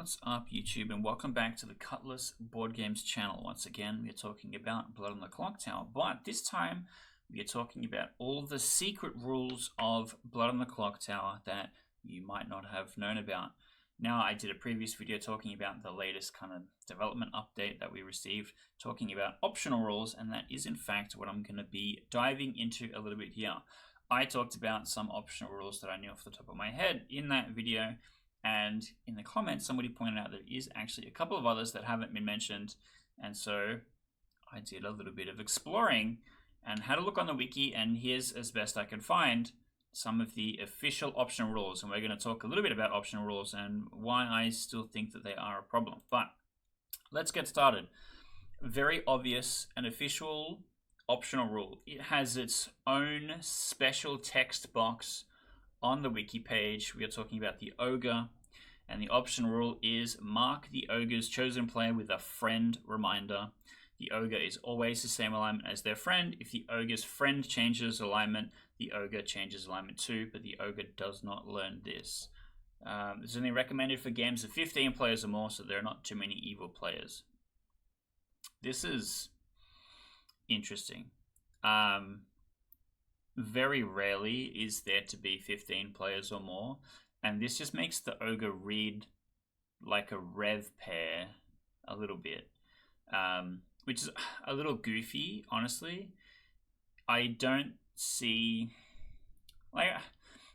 What's up, YouTube, and welcome back to the Cutlass Board Games channel. Once again, we are talking about Blood on the Clocktower, but this time we are talking about all the secret rules of Blood on the Clocktower that you might not have known about. Now, I did a previous video talking about the latest kind of development update that we received, talking about optional rules, and that is in fact what I'm going to be diving into a little bit here. I talked about some optional rules that I knew off the top of my head in that video, and in the comments somebody pointed out there is actually a couple of others that haven't been mentioned, and so I did a little bit of exploring and had a look on the wiki, and here's, as best I can find, some of the official optional rules. And we're going to talk a little bit about optional rules and why I still think that they are a problem. But let's get started. Very obvious and official optional rule. It has its own special text box on the wiki page. We are talking about the Ogre, and the optional rule is mark the Ogre's chosen player with a friend reminder. The Ogre is always the same alignment as their friend. If the Ogre's friend changes alignment, the Ogre changes alignment too, but the Ogre does not learn this. It's only recommended for games of 15 players or more, so there are not too many evil players. This is interesting. Very rarely is there to be 15 players or more, and this just makes the Ogre read like a rev pair a little bit, which is a little goofy, honestly. I don't see, like,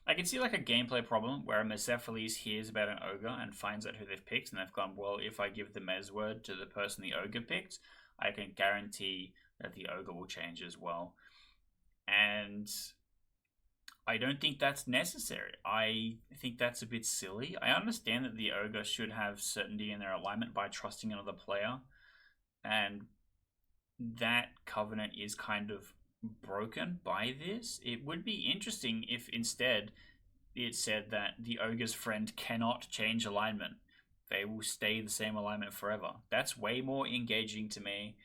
I can see like a gameplay problem where a Mezephiles hears about an Ogre and finds out who they've picked, and they've gone, well, if I give the Mez word to the person the Ogre picked, I can guarantee that the Ogre will change as well. And I don't think that's necessary. I think that's a bit silly. I understand that the Ogre should have certainty in their alignment by trusting another player, and that covenant is kind of broken by this. It would be interesting if instead it said that the Ogre's friend cannot change alignment. They will stay the same alignment forever. That's way more engaging to me,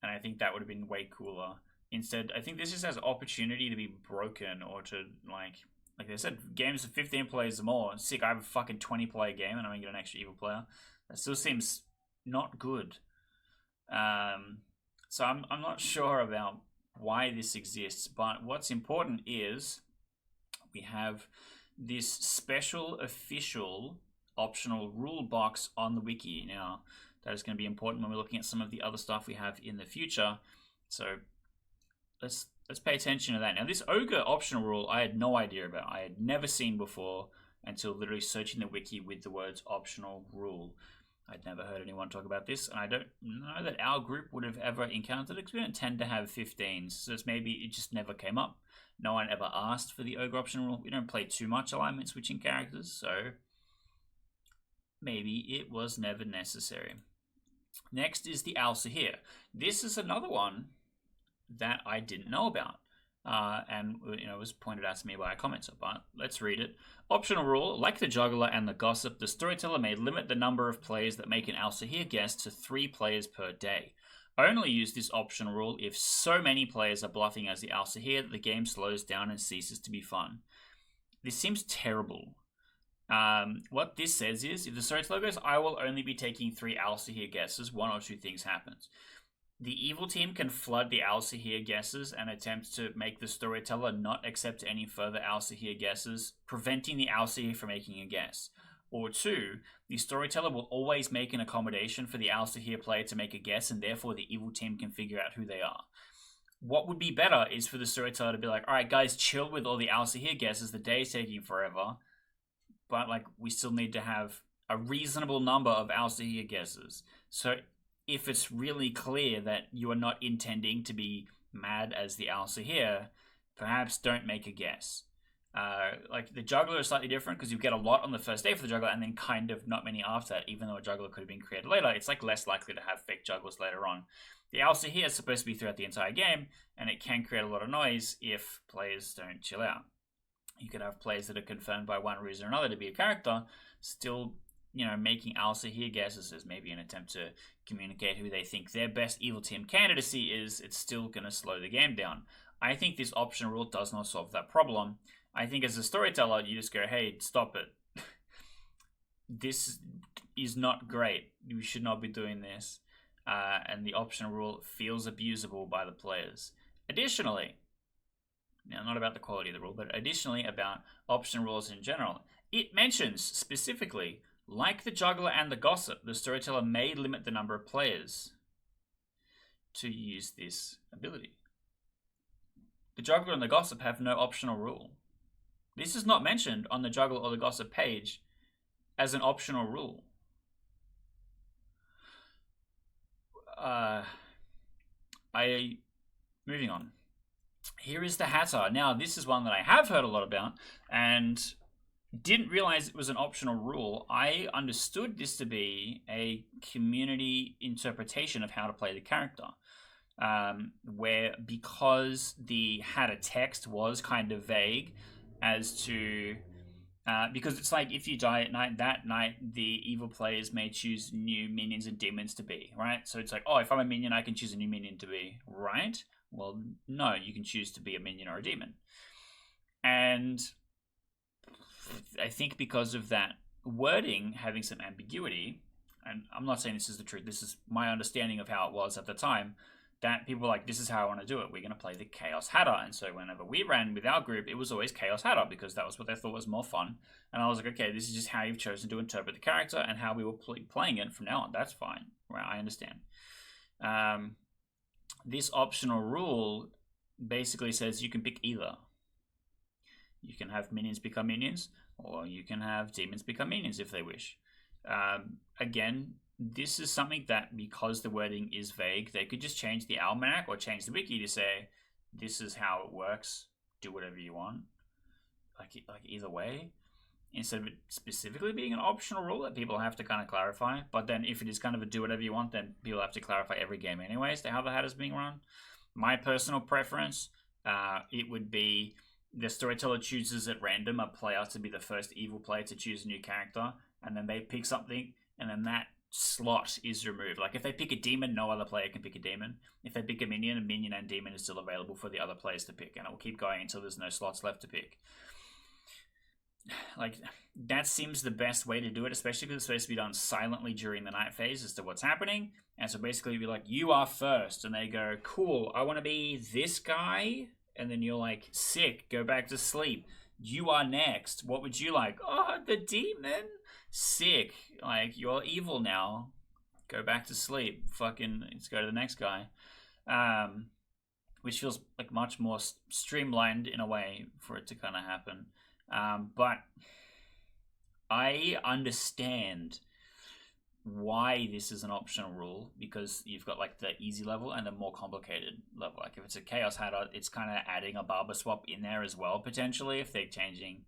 and I think that would have been way cooler. Instead, I think this just has opportunity to be broken, or to, like I said, games of 15 players or more. Sick, I have a fucking 20-player game and I'm going to get an extra evil player. That still seems not good. So I'm not sure about why this exists, but what's important is we have this special official optional rule box on the wiki. Now, that is going to be important when we're looking at some of the other stuff we have in the future. So let's pay attention to that. Now, this Ogre optional rule I had no idea about. I had never seen before until literally searching the wiki with the words optional rule. I'd never heard anyone talk about this, and I don't know that our group would have ever encountered it, because we don't tend to have 15s, so it's maybe it just never came up. No one ever asked for the Ogre optional rule. We don't play too much alignment switching characters, so maybe it was never necessary. Next is the Alsaahir. This is another one that I didn't know about, and was pointed out to me by a commenter, but let's read it. Optional rule: like the Juggler and the Gossip, the Storyteller may limit the number of players that make an Alsaahir guess to 3 players per day. Only use this optional rule if so many players are bluffing as the Alsaahir that the game slows down and ceases to be fun. This seems terrible. What this says is, if the Storyteller goes, I will only be taking 3 Alsaahir guesses, one or two things happens. The evil team can flood the Alsaahir guesses and attempt to make the Storyteller not accept any further Alsaahir guesses, preventing the Alsaahir from making a guess. Or 2, the Storyteller will always make an accommodation for the Alsaahir player to make a guess, and therefore the evil team can figure out who they are. What would be better is for the Storyteller to be like, alright guys, chill with all the Alsaahir guesses, the day is taking forever, but like we still need to have a reasonable number of Alsaahir guesses. So if it's really clear that you are not intending to be mad as the Alsaahir, perhaps don't make a guess. Like the Juggler is slightly different, because you get a lot on the first day for the Juggler and then kind of not many after that, even though a Juggler could have been created later. It's like less likely to have fake Jugglers later on. The Alsaahir is supposed to be throughout the entire game, and it can create a lot of noise if players don't chill out. You could have players that are confirmed by one reason or another to be a character, still making Alsaahir guesses as maybe an attempt to communicate who they think their best evil team candidacy is. It's still going to slow the game down. I think this optional rule does not solve that problem. I think as a storyteller, you just go, hey, stop it. This is not great. You should not be doing this. And the optional rule feels abusable by the players. Additionally, now not about the quality of the rule, but additionally about optional rules in general, it mentions specifically, like the juggler and the gossip, the storyteller may limit the number of players to use this ability. The juggler and the gossip have no optional rule. This is not mentioned on the juggler or the gossip page as an optional rule. Moving on. Here is the Hatter. Now, this is one that I have heard a lot about and didn't realize it was an optional rule. I understood this to be a community interpretation of how to play the character. Where because the Hatter text was kind of vague as to... because it's like, if you die at night, that night the evil players may choose new minions and demons to be, right? So it's like, oh, if I'm a minion, I can choose a new minion to be, right? Well, no, you can choose to be a minion or a demon. And I think because of that wording having some ambiguity, and I'm not saying this is the truth, this is my understanding of how it was at the time, that people were like, this is how I want to do it. We're going to play the Chaos Hatter. And so whenever we ran with our group, it was always Chaos Hatter because that was what they thought was more fun. And I was like, okay, this is just how you've chosen to interpret the character and how we were playing it from now on. That's fine. Right, I understand. This optional rule basically says you can pick either. You can have minions become minions, or you can have demons become minions if they wish. Again, this is something that, because the wording is vague, they could just change the almanac or change the wiki to say, this is how it works, do whatever you want. Like either way, instead of it specifically being an optional rule that people have to kind of clarify. But then if it is kind of a do whatever you want, then people have to clarify every game anyways to how the Hatter's being run. My personal preference, it would be the storyteller chooses at random a player to be the first evil player to choose a new character, and then they pick something, and then that slot is removed. Like if they pick a demon, no other player can pick a demon. If they pick a minion and demon is still available for the other players to pick, and it will keep going until there's no slots left to pick. Like, that seems the best way to do it, especially because it's supposed to be done silently during the night phase as to what's happening. And so basically you'd be like, you are first, and they go, cool, I want to be this guy, and then you're like, sick, go back to sleep. You are next. What would you like? Oh, the demon? Sick. Like, you're evil now. Go back to sleep. Fucking, let's go to the next guy. Which feels like much more streamlined in a way for it to kind of happen. But I understand why this is an optional rule, because you've got like the easy level and the more complicated level. Like if it's a Chaos Hatter, it's kind of adding a barber swap in there as well, potentially, if they're changing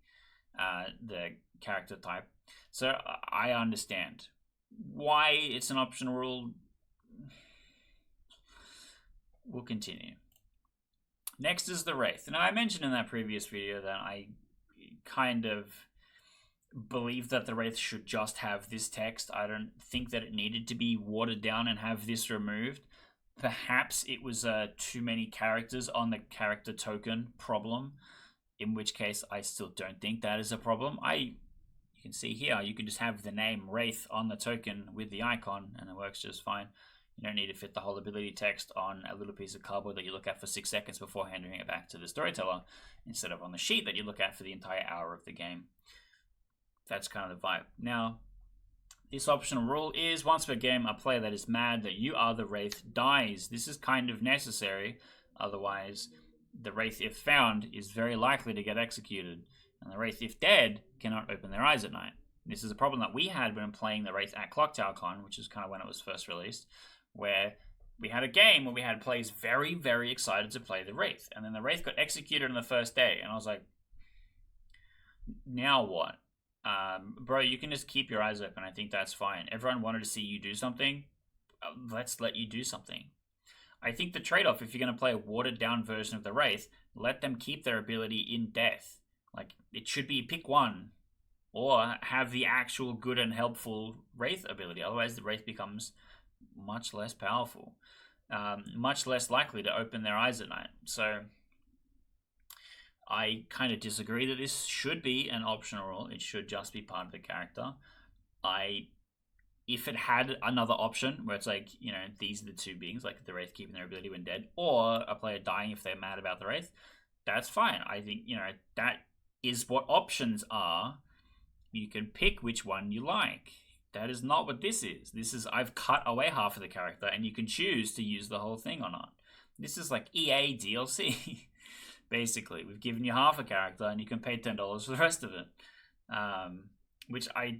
the character type. So I understand why it's an optional rule. We'll continue. Next is the Wraith. Now, I mentioned in that previous video that I kind of believe that the Wraith should just have this text. I don't think that it needed to be watered down and have this removed. Perhaps it was too many characters on the character token problem, in which case I still don't think that is a problem. You can see here, you can just have the name Wraith on the token with the icon, and it works just fine. You don't need to fit the whole ability text on a little piece of cardboard that you look at for 6 seconds before handing it back to the storyteller, instead of on the sheet that you look at for the entire hour of the game. That's kind of the vibe. Now, this optional rule is, once per game, a player that is mad that you are the Wraith dies. This is kind of necessary, otherwise the Wraith, if found, is very likely to get executed, and the Wraith, if dead, cannot open their eyes at night. This is a problem that we had when playing the Wraith at Clocktower Con, which is kind of when it was first released, where we had a game where we had players very, very excited to play the Wraith, and then the Wraith got executed on the first day, and I was like, now what? Bro, you can just keep your eyes open. I think that's fine. Everyone wanted to see you do something. Let's let you do something. I think the trade-off, if you're going to play a watered-down version of the Wraith, let them keep their ability in death. Like, it should be pick one, or have the actual good and helpful Wraith ability. Otherwise, the Wraith becomes much less powerful, much less likely to open their eyes at night. So I kind of disagree that this should be an optional rule. It should just be part of the character. I if it had another option where it's like, you know, these are the two beings, like the Wraith keeping their ability when dead, or a player dying if they're mad about the Wraith, that's fine. I think, you know, that is what options are. You can pick which one you like. That is not what this is. This is, I've cut away half of the character and you can choose to use the whole thing or not. This is like EA DLC. Basically, we've given you half a character and you can pay $10 for the rest of it. Which I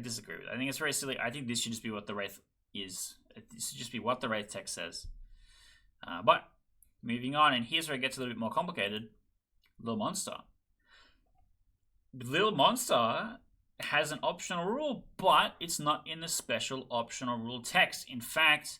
disagree with. I think it's very silly. I think this should just be what the Wraith is. This should just be what the Wraith text says. But moving on, and here's where it gets a little bit more complicated. Little Monster. Little Monster has an optional rule, but it's not in the special optional rule text. In fact,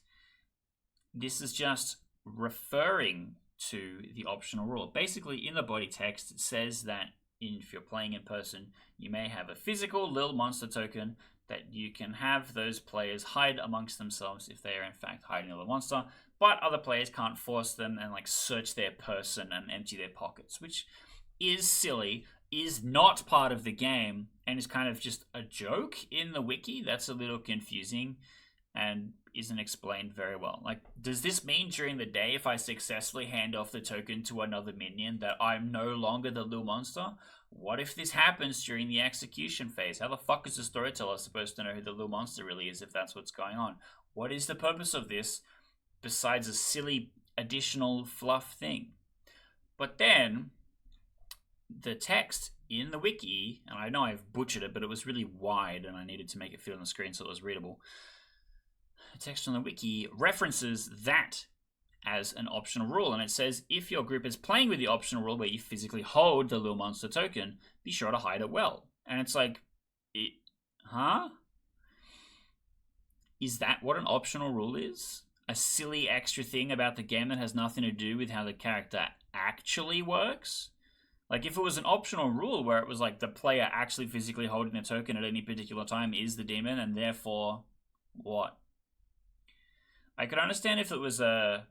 this is just referring to the optional rule. Basically, in the body text, it says that if you're playing in person, you may have a physical Little Monster token that you can have those players hide amongst themselves if they are in fact hiding a Little Monster, but other players can't force them and like search their person and empty their pockets, which is silly, is not part of the game, and is kind of just a joke in the wiki. That's a little confusing and isn't explained very well. Like, does this mean during the day, if I successfully hand off the token to another minion, that I'm no longer the Little Monster? What if this happens during the execution phase? How the fuck is the storyteller supposed to know who the Little Monster really is if that's what's going on? What is the purpose of this besides a silly additional fluff thing? But then the text in the wiki, and I know I've butchered it, but it was really wide and I needed to make it fit on the screen so it was readable. The text on the wiki references that as an optional rule, and it says if your group is playing with the optional rule where you physically hold the Little Monster token, be sure to hide it well. And it's like, huh? Is that what an optional rule is? A silly extra thing about the game that has nothing to do with how the character actually works? Like, if it was an optional rule where it was like the player actually physically holding the token at any particular time is the demon, and therefore, what? I could understand if it was a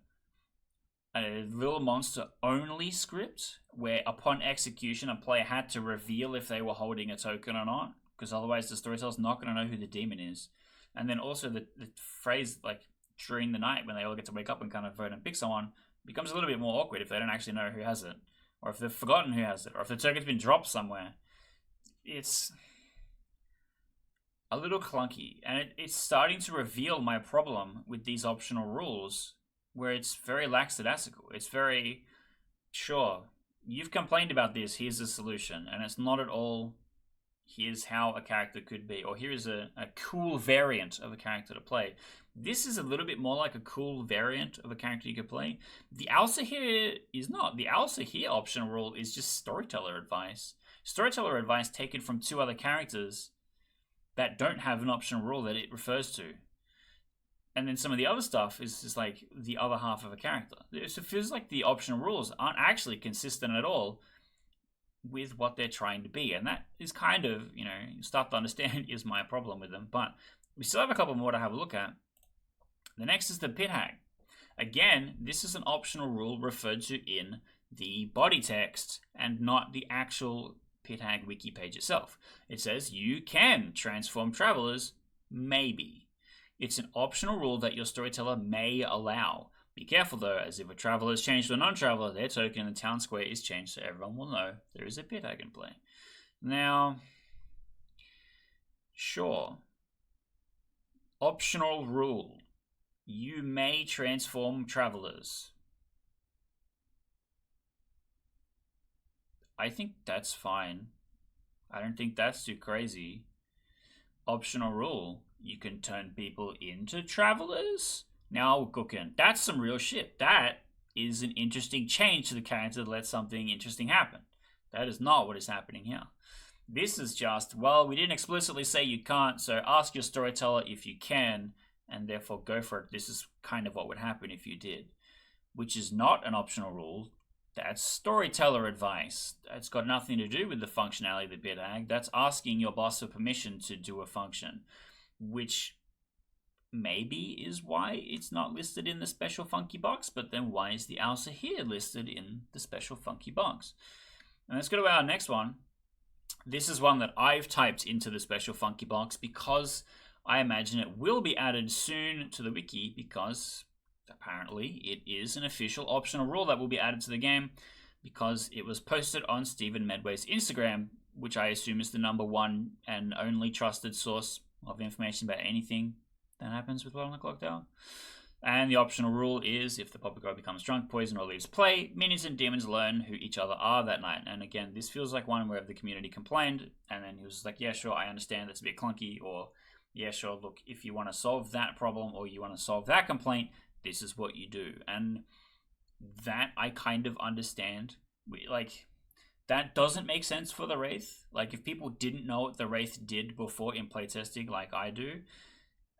Little Monster only script where upon execution a player had to reveal if they were holding a token or not, because otherwise the storyteller's not going to know who the demon is. And then also the phrase, like, during the night when they all get to wake up and kind of vote and pick someone, becomes a little bit more awkward if they don't actually know who has it, or if they've forgotten who has it, or if the token's been dropped somewhere. It's a little clunky, and it's starting to reveal my problem with these optional rules, where it's very lackadaisical. It's very, sure, you've complained about this, here's the solution, and it's not at all, here's how a character could be, or here's a cool variant of a character to play. This is a little bit more like a cool variant of a character you could play. The Alsaahir is not. The Alsaahir optional rule is just storyteller advice. Storyteller advice taken from two other characters that don't have an optional rule that it refers to. And then some of the other stuff is just like the other half of a character. It feels like the optional rules aren't actually consistent at all with what they're trying to be. And that is kind of, you know, you start to understand is my problem with them. But we still have a couple more to have a look at. The next is the pit hag. Again, this is an optional rule referred to in the body text and not the actual pit hag wiki page itself. It says you can transform travelers, maybe. It's an optional rule that your storyteller may allow. Be careful though, as if a traveler is changed to a non-traveler, their token in the town square is changed so everyone will know there is a pit hag in play. Now, sure. Optional rule. You may transform travelers. I think that's fine. I don't think that's too crazy. Optional rule. You can turn people into travelers? Now, cooking. That's some real shit. That is an interesting change to the character that lets something interesting happen. That is not what is happening here. This is just, well, we didn't explicitly say you can't, so ask your storyteller if you can, and therefore go for it. This is kind of what would happen if you did. Which is not an optional rule. That's storyteller advice. That's got nothing to do with the functionality of the pit hag. That's asking your boss for permission to do a function. Which maybe is why it's not listed in the special funky box, but then why is the Alsaahir listed in the special funky box? And let's go to our next one. This is one that I've typed into the special funky box because I imagine it will be added soon to the wiki because apparently it is an official optional rule that will be added to the game because it was posted on Stephen Medway's Instagram, which I assume is the #1 and only trusted source of information about anything that happens with World on the Clocktower. And the optional rule is if the Poppy God becomes drunk, poisoned, or leaves play, minions and demons learn who each other are that night. And again, this feels like one where the community complained, and then he was like, yeah, sure, I understand that's a bit clunky, or yeah, sure, look, if you want to solve that problem or you want to solve that complaint, this is what you do. And that I kind of understand. Like, that doesn't make sense for the Wraith. Like, if people didn't know what the Wraith did before in playtesting, like I do,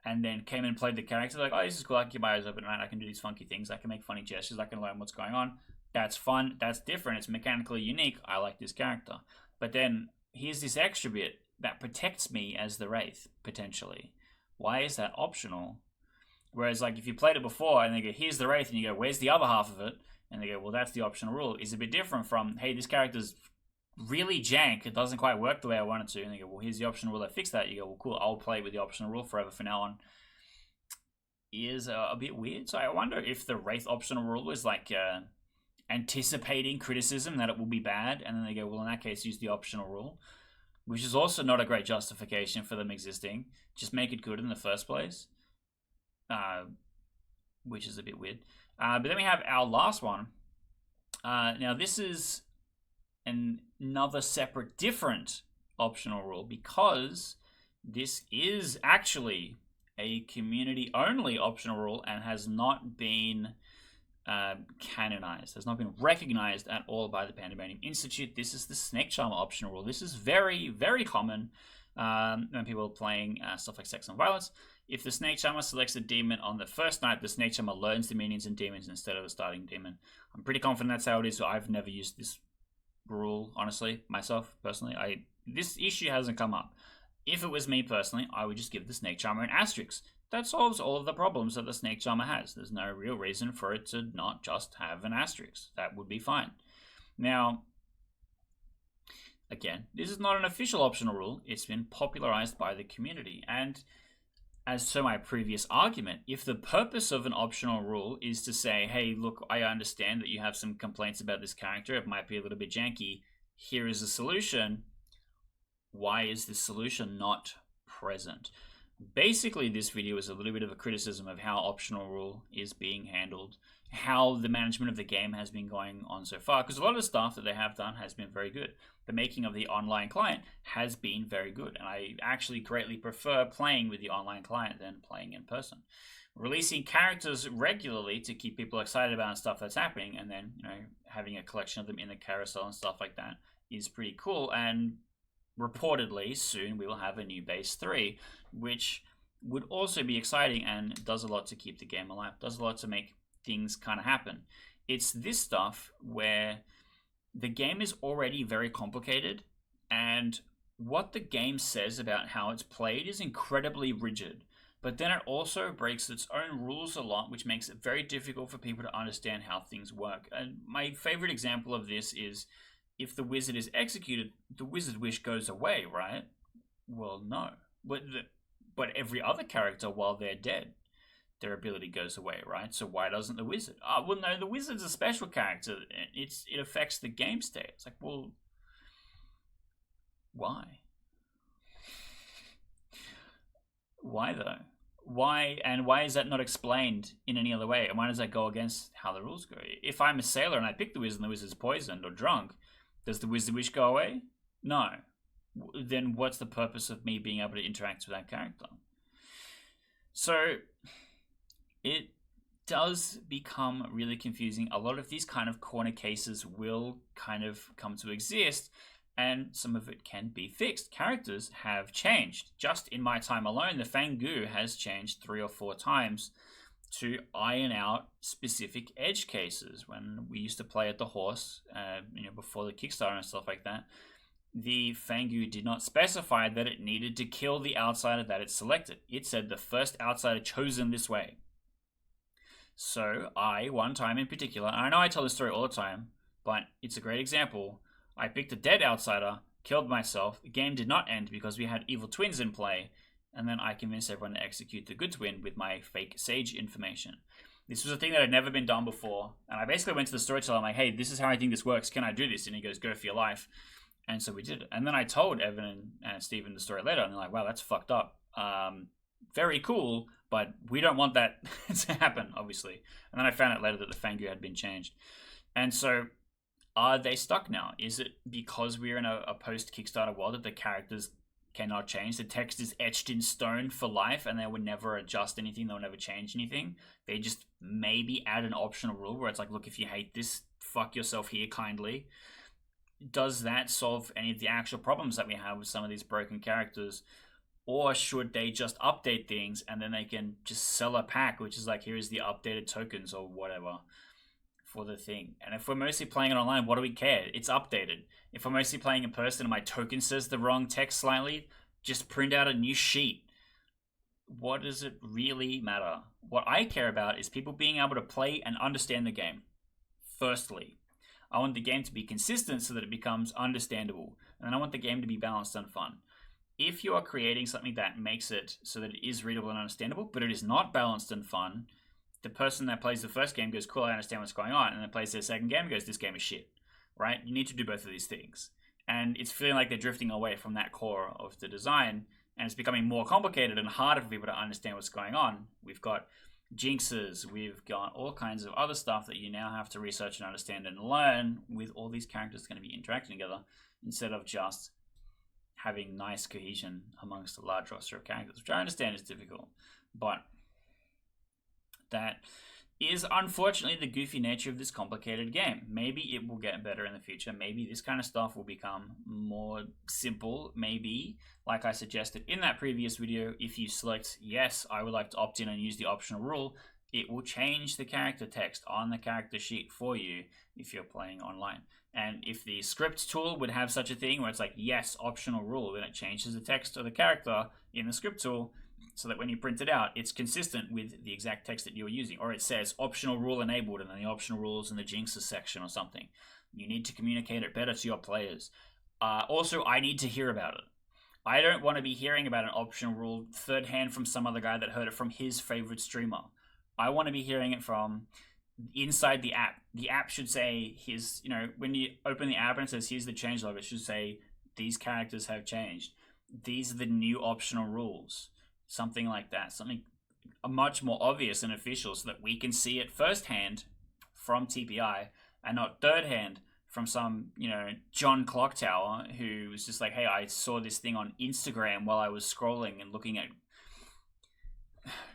and then came and played the character, like, oh, this is cool, I can keep my eyes open at night, I can do these funky things, I can make funny gestures, I can learn what's going on. That's fun, that's different, it's mechanically unique, I like this character. But then, here's this extra bit that protects me as the Wraith, potentially. Why is that optional? Whereas, like, if you played it before, and they go, here's the Wraith, and you go, where's the other half of it? And they go, well, that's the optional rule. Is a bit different from, hey, this character's really jank, it doesn't quite work the way I want it to, and they go, well, here's the optional rule that fixed that. You go, well, cool, I'll play with the optional rule forever from now on. Is a bit weird. So I wonder if the Wraith optional rule is like anticipating criticism that it will be bad, and then they go, well, in that case, use the optional rule, which is also not a great justification for them existing. Just make it good in the first place, which is a bit weird. But then we have our last one. Now, this is another separate, different optional rule because this is actually a community-only optional rule and has not been canonized, has not been recognized at all by the Pandemonium Institute. This is the Snake Charmer optional rule. This is very, very common when people are playing stuff like Sex and Violence. If the Snake Charmer selects a demon on the first night, the Snake Charmer learns the minions and demons instead of a starting demon. I'm pretty confident that's how it is, so I've never used this rule, honestly, myself, personally. This issue hasn't come up. If it was me personally, I would just give the Snake Charmer an asterisk. That solves all of the problems that the Snake Charmer has. There's no real reason for it to not just have an asterisk. That would be fine. Now, again, this is not an official optional rule. It's been popularized by the community. And as to my previous argument, if the purpose of an optional rule is to say, hey, look, I understand that you have some complaints about this character, it might be a little bit janky, here is a solution, why is this solution not present? Basically, this video is a little bit of a criticism of how optional rule is being handled, how the management of the game has been going on so far, because a lot of the stuff that they have done has been very good. The making of the online client has been very good, and I actually greatly prefer playing with the online client than playing in person. Releasing characters regularly to keep people excited about stuff that's happening, and then, you know, having a collection of them in the carousel and stuff like that is pretty cool. And reportedly, soon we will have a new base 3, which would also be exciting and does a lot to keep the game alive, does a lot to make things kind of happen. It's this stuff where the game is already very complicated, and what the game says about how it's played is incredibly rigid, but then it also breaks its own rules a lot, which makes it very difficult for people to understand how things work. And my favorite example of this is if the wizard is executed, the wizard wish goes away, right? Well, no. But every other character, while they're dead, their ability goes away, right? So why doesn't the wizard? Oh, well, no, the wizard's a special character. It affects the game state. It's like, well, why? Why, though? Why, and why is that not explained in any other way? And why does that go against how the rules go? If I'm a sailor and I pick the wizard and the wizard's poisoned or drunk, does the wizard wish go away? No. Then what's the purpose of me being able to interact with that character? So it does become really confusing. A lot of these kind of corner cases will kind of come to exist, and some of it can be fixed. Characters have changed. Just in my time alone, the Fangu has changed 3 or 4 times to iron out specific edge cases. When we used to play at the horse, before the Kickstarter and stuff like that, the Fangu did not specify that it needed to kill the outsider that it selected. It said the first outsider chosen this way. So I, one time in particular, and I know I tell this story all the time, but it's a great example. I picked a dead outsider, killed myself. The game did not end because we had evil twins in play, and then I convince everyone to execute the good twin with my fake Sage information. This was a thing that had never been done before, and I basically went to the storyteller. I'm like, hey, this is how I think this works. Can I do this? And he goes, go for your life. And so we did it. And then I told Evan and Steven the story later, and they're like, wow, that's fucked up. Very cool, but we don't want that to happen, obviously. And then I found out later that the Fangu had been changed. And so are they stuck now? Is it because we're in a post-Kickstarter world that the characters cannot change? The text is etched in stone for life, and they would never adjust anything. They'll never change anything. They just maybe add an optional rule where it's like, look, if you hate this, fuck yourself here kindly. Does that solve any of the actual problems that we have with some of these broken characters? Or should they just update things and then they can just sell a pack, which is like, here's the updated tokens or whatever for the thing. And if we're mostly playing it online, what do we care? It's updated. If we're mostly playing in person and my token says the wrong text slightly, just print out a new sheet. What does it really matter? What I care about is people being able to play and understand the game. Firstly, I want the game to be consistent so that it becomes understandable. And then I want the game to be balanced and fun. If you are creating something that makes it so that it is readable and understandable, but it is not balanced and fun, the person that plays the first game goes, cool, I understand what's going on, and then plays their second game and goes, this game is shit, right? You need to do both of these things. And it's feeling like they're drifting away from that core of the design, and it's becoming more complicated and harder for people to understand what's going on. We've got jinxes, we've got all kinds of other stuff that you now have to research and understand and learn with all these characters going to be interacting together, instead of just having nice cohesion amongst a large roster of characters, which I understand is difficult, but that is unfortunately the goofy nature of this complicated game. Maybe it will get better in the future. Maybe this kind of stuff will become more simple. Maybe, like I suggested in that previous video, if you select yes, I would like to opt in and use the optional rule, it will change the character text on the character sheet for you if you're playing online. And if the script tool would have such a thing where it's like, yes, optional rule, then it changes the text of the character in the script tool so that when you print it out, it's consistent with the exact text that you're using. Or it says optional rule enabled and then the optional rules in the jinxes section or something. You need to communicate it better to your players. Also, I need to hear about it. I don't want to be hearing about an optional rule third hand from some other guy that heard it from his favorite streamer. I want to be hearing it from inside the app. The app should say, here's, when you open the app and it says, here's the change log, it should say, these characters have changed. These are the new optional rules. Something like that. Something much more obvious and official so that we can see it firsthand from TPI and not third hand from some, John Clocktower who was just like, hey, I saw this thing on Instagram while I was scrolling and looking at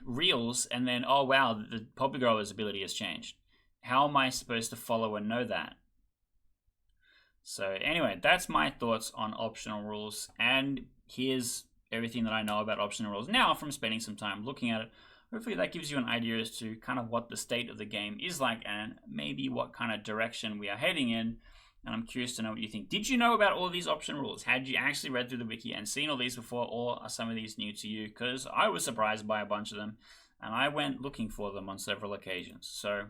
reels, and then, oh wow, the Poppy Grower's ability has changed. How am I supposed to follow and know that? So anyway, that's my thoughts on optional rules, and here's everything that I know about optional rules now from spending some time looking at it. Hopefully that gives you an idea as to kind of what the state of the game is like and maybe what kind of direction we are heading in. And I'm curious to know what you think. Did you know about all these option rules? Had you actually read through the wiki and seen all these before, or are some of these new to you? Because I was surprised by a bunch of them, and I went looking for them on several occasions. So